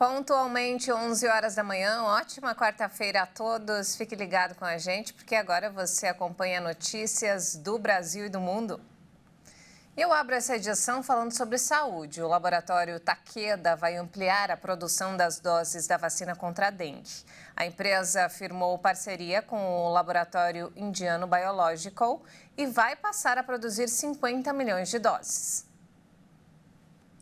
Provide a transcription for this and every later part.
Pontualmente 11 horas da manhã, ótima quarta-feira a todos. Fique ligado com a gente, porque agora você acompanha notícias do Brasil e do mundo. Eu abro essa edição falando sobre saúde. O laboratório Takeda vai ampliar a produção das doses da vacina contra a dengue. A empresa firmou parceria com o laboratório indiano Biological e vai passar a produzir 50 milhões de doses.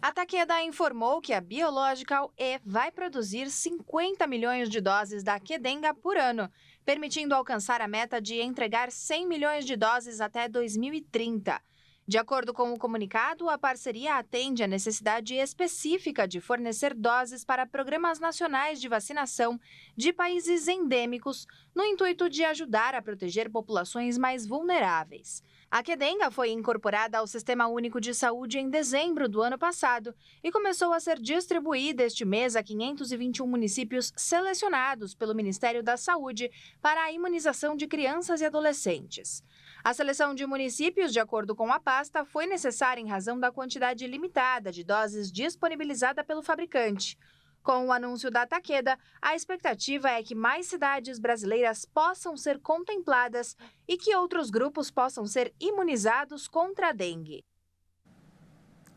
A Takeda informou que a Biological E vai produzir 50 milhões de doses da Qdenga por ano, permitindo alcançar a meta de entregar 100 milhões de doses até 2030. De acordo com o comunicado, a parceria atende à necessidade específica de fornecer doses para programas nacionais de vacinação de países endêmicos, no intuito de ajudar a proteger populações mais vulneráveis. A Qdenga foi incorporada ao Sistema Único de Saúde em dezembro do ano passado e começou a ser distribuída este mês a 521 municípios selecionados pelo Ministério da Saúde para a imunização de crianças e adolescentes. A seleção de municípios, de acordo com a pasta, foi necessária em razão da quantidade limitada de doses disponibilizada pelo fabricante. Com o anúncio da Takeda, a expectativa é que mais cidades brasileiras possam ser contempladas e que outros grupos possam ser imunizados contra a dengue.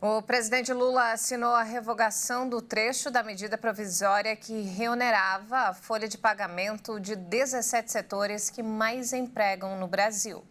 O presidente Lula assinou a revogação do trecho da medida provisória que reonerava a folha de pagamento de 17 setores que mais empregam no Brasil.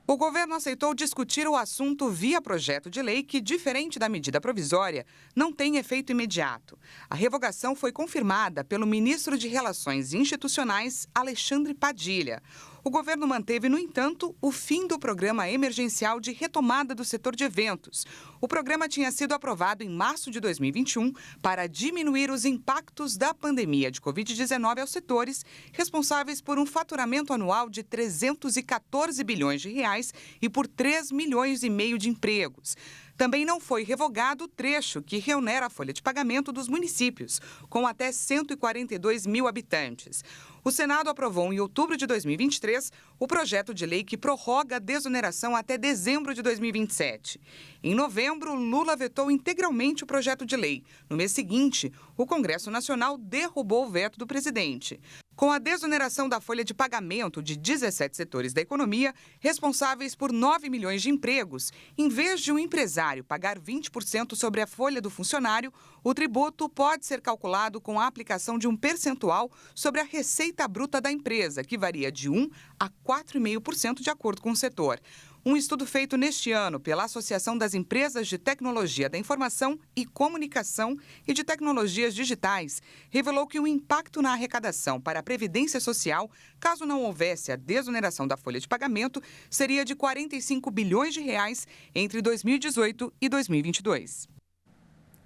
O governo aceitou discutir o assunto via projeto de lei que, diferente da medida provisória, não tem efeito imediato. A revogação foi confirmada pelo ministro de Relações Institucionais, Alexandre Padilha. O governo manteve, no entanto, o fim do programa emergencial de retomada do setor de eventos. O programa tinha sido aprovado em março de 2021 para diminuir os impactos da pandemia de Covid-19 aos setores, responsáveis por um faturamento anual de 314 bilhões de reais e por 3 milhões e meio de empregos. Também não foi revogado o trecho que reonera a folha de pagamento dos municípios, com até 142 mil habitantes. O Senado aprovou em outubro de 2023 o projeto de lei que prorroga a desoneração até dezembro de 2027. Em novembro, Lula vetou integralmente o projeto de lei. No mês seguinte, o Congresso Nacional derrubou o veto do presidente. Com a desoneração da folha de pagamento de 17 setores da economia, responsáveis por 9 milhões de empregos, em vez de um empresário pagar 20% sobre a folha do funcionário, o tributo pode ser calculado com a aplicação de um percentual sobre a receita bruta da empresa, que varia de 1 a 4,5% de acordo com o setor. Um estudo feito neste ano pela Associação das Empresas de Tecnologia da Informação e Comunicação e de Tecnologias Digitais revelou que o impacto na arrecadação para a Previdência Social, caso não houvesse a desoneração da folha de pagamento, seria de 45 bilhões de reais entre 2018 e 2022.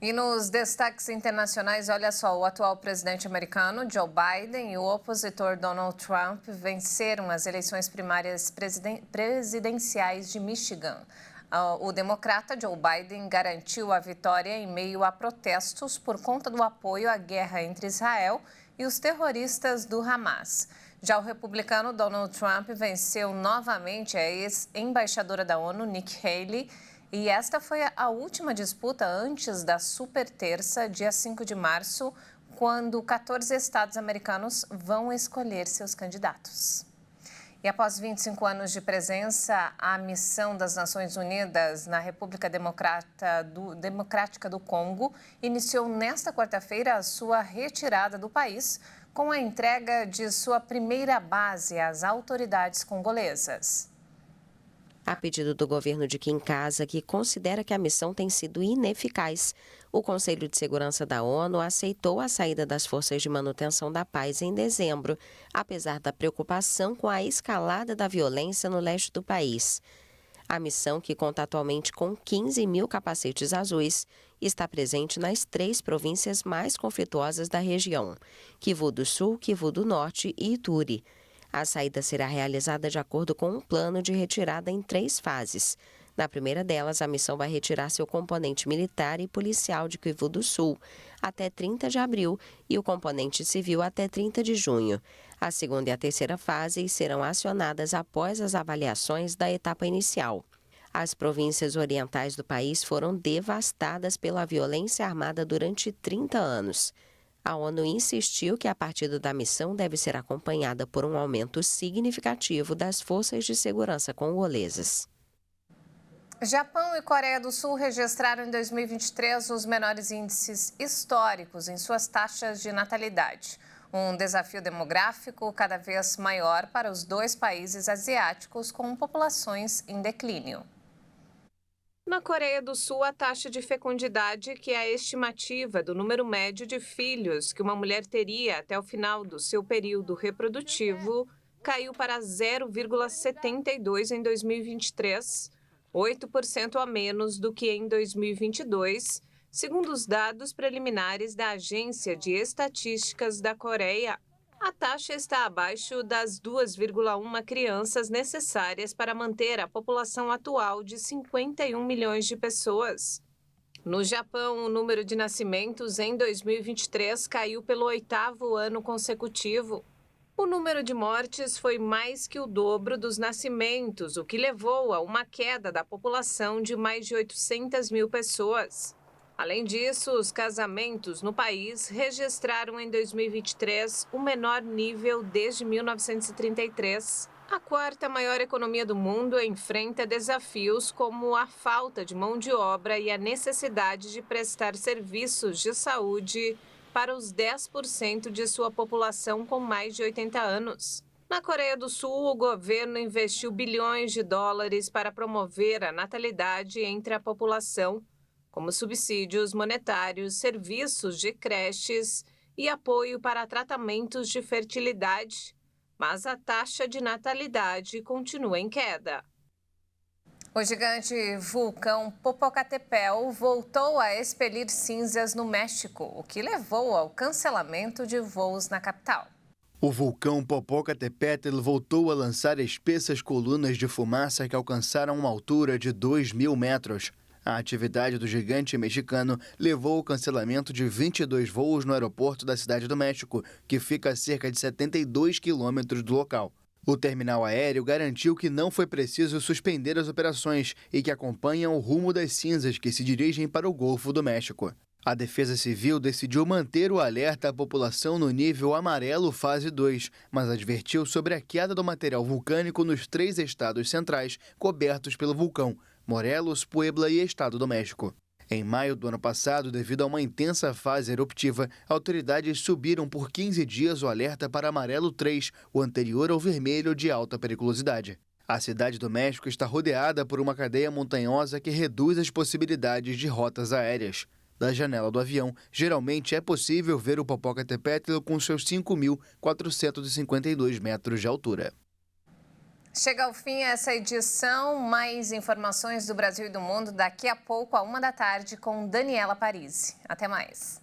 E nos destaques internacionais, olha só, o atual presidente americano, Joe Biden, e o opositor Donald Trump venceram as eleições primárias presidenciais de Michigan. O democrata Joe Biden garantiu a vitória em meio a protestos por conta do apoio à guerra entre Israel e os terroristas do Hamas. Já o republicano Donald Trump venceu novamente a ex-embaixadora da ONU, Nikki Haley, e esta foi a última disputa antes da super terça, dia 5 de março, quando 14 estados americanos vão escolher seus candidatos. E após 25 anos de presença, a missão das Nações Unidas na República Democrática do Congo iniciou nesta quarta-feira a sua retirada do país, com a entrega de sua primeira base às autoridades congolesas. A pedido do governo de Kinshasa, que considera que a missão tem sido ineficaz, o Conselho de Segurança da ONU aceitou a saída das forças de manutenção da paz em dezembro, apesar da preocupação com a escalada da violência no leste do país. A missão, que conta atualmente com 15 mil capacetes azuis, está presente nas 3 províncias mais conflituosas da região, Kivu do Sul, Kivu do Norte e Ituri. A saída será realizada de acordo com um plano de retirada em 3 fases. Na primeira delas, a missão vai retirar seu componente militar e policial de Kivu do Sul até 30 de abril e o componente civil até 30 de junho. A segunda e a terceira fase serão acionadas após as avaliações da etapa inicial. As províncias orientais do país foram devastadas pela violência armada durante 30 anos. A ONU insistiu que a partida da missão deve ser acompanhada por um aumento significativo das forças de segurança congolesas. Japão e Coreia do Sul registraram em 2023 os menores índices históricos em suas taxas de natalidade. Um desafio demográfico cada vez maior para os dois países asiáticos com populações em declínio. Na Coreia do Sul, a taxa de fecundidade, que é a estimativa do número médio de filhos que uma mulher teria até o final do seu período reprodutivo, caiu para 0,72 em 2023, 8% a menos do que em 2022, segundo os dados preliminares da Agência de Estatísticas da Coreia. A taxa está abaixo das 2,1 crianças necessárias para manter a população atual de 51 milhões de pessoas. No Japão, o número de nascimentos em 2023 caiu pelo 8º ano consecutivo. O número de mortes foi mais que o dobro dos nascimentos, o que levou a uma queda da população de mais de 800 mil pessoas. Além disso, os casamentos no país registraram em 2023 o menor nível desde 1933. A quarta maior economia do mundo enfrenta desafios como a falta de mão de obra e a necessidade de prestar serviços de saúde para os 10% de sua população com mais de 80 anos. Na Coreia do Sul, o governo investiu bilhões de dólares para promover a natalidade entre a população, como subsídios monetários, serviços de creches e apoio para tratamentos de fertilidade. Mas a taxa de natalidade continua em queda. O gigante vulcão Popocatépetl voltou a expelir cinzas no México, o que levou ao cancelamento de voos na capital. O vulcão Popocatépetl voltou a lançar espessas colunas de fumaça que alcançaram uma altura de 2.000 metros. A atividade do gigante mexicano levou ao cancelamento de 22 voos no aeroporto da Cidade do México, que fica a cerca de 72 quilômetros do local. O terminal aéreo garantiu que não foi preciso suspender as operações e que acompanham o rumo das cinzas que se dirigem para o Golfo do México. A Defesa Civil decidiu manter o alerta à população no nível amarelo fase 2, mas advertiu sobre a queda do material vulcânico nos 3 estados centrais cobertos pelo vulcão: Morelos, Puebla e Estado do México. Em maio do ano passado, devido a uma intensa fase eruptiva, autoridades subiram por 15 dias o alerta para amarelo 3, o anterior ao vermelho de alta periculosidade. A Cidade do México está rodeada por uma cadeia montanhosa que reduz as possibilidades de rotas aéreas. Da janela do avião, geralmente é possível ver o Popocatépetl com seus 5.452 metros de altura. Chega ao fim essa edição. Mais informações do Brasil e do mundo daqui a pouco, à 1 da tarde, com Daniela Parisi. Até mais.